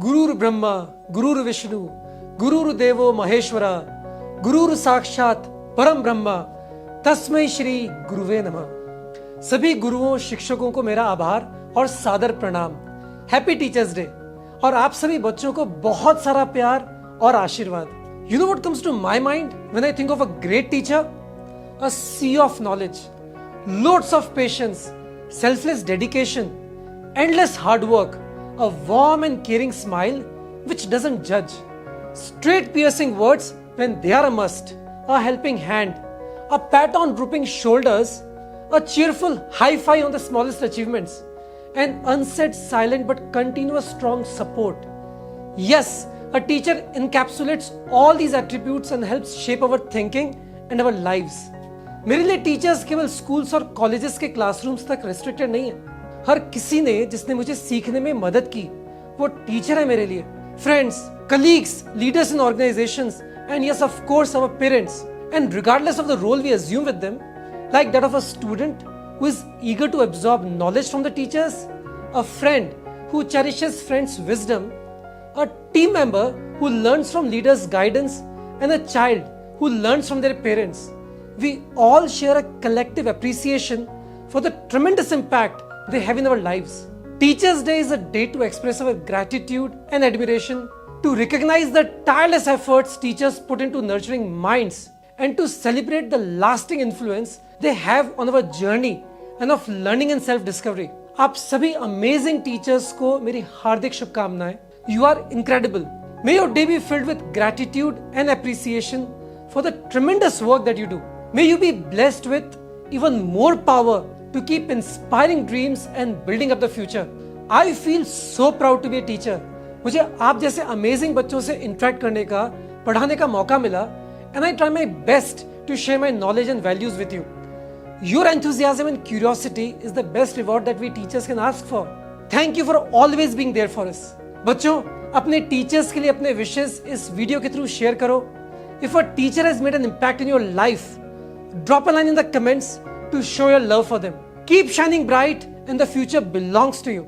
गुरुर ब्रह्मा गुरुर विष्णु गुरुर देवो महेश्वरा गुरुर साक्षात परम ब्रह्मा तस्मै श्री गुरुवे नमः। सभी गुरुओं शिक्षकों को मेरा आभार और सादर प्रणाम। हैप्पी टीचर्स डे और आप सभी बच्चों को बहुत सारा प्यार और आशीर्वाद। You know what comes to my mind when I think of a great teacher? A sea of knowledge, loads of patience, selfless dedication, endless hard work, a warm and caring smile which doesn't judge, straight piercing words when they are a must, a helping hand, a pat on drooping shoulders, a cheerful high five on the smallest achievements, and unsaid silent but continuous strong support. Yes, a teacher encapsulates all these attributes and helps shape our thinking and our lives. मेरे लिए teachers केवल schools और colleges के classrooms तक restricted नहीं है। हर किसी ने जिसने मुझे सीखने में मदद की वो टीचर है मेरे लिए। Friends, colleagues, leaders in organisations and yes, of course, our parents. And regardless of the role we assume with them, like that of a student who is eager to absorb knowledge from the teachers, a friend who cherishes friends' wisdom, a team member who learns from leaders' guidance, and a child who learns from their parents, we all share a collective appreciation for the tremendous impact they have in our lives. Teachers' Day is a day to express our gratitude and admiration, to recognize the tireless efforts teachers put into nurturing minds, and to celebrate the lasting influence they have on our journey and of learning and self-discovery. आप सभी amazing teachers को मेरी हार्दिक शुभकामनाएं। You are incredible. May your day be filled with gratitude and appreciation for the tremendous work that you do. May you be blessed with even more power to keep inspiring dreams and building up the future. I feel so proud to be a teacher. मुझे आप जैसे amazing बच्चों से interact करने का, पढ़ाने का मौका मिला, and I try my best to share my knowledge and values with you. Your enthusiasm and curiosity is the best reward that we teachers can ask for. Thank you for always being there for us. बच्चों, अपने teachers के लिए अपने wishes इस video के through share करो. If a teacher has made an impact in your life, drop a line in the comments to show your love for them. Keep shining bright and the future belongs to you.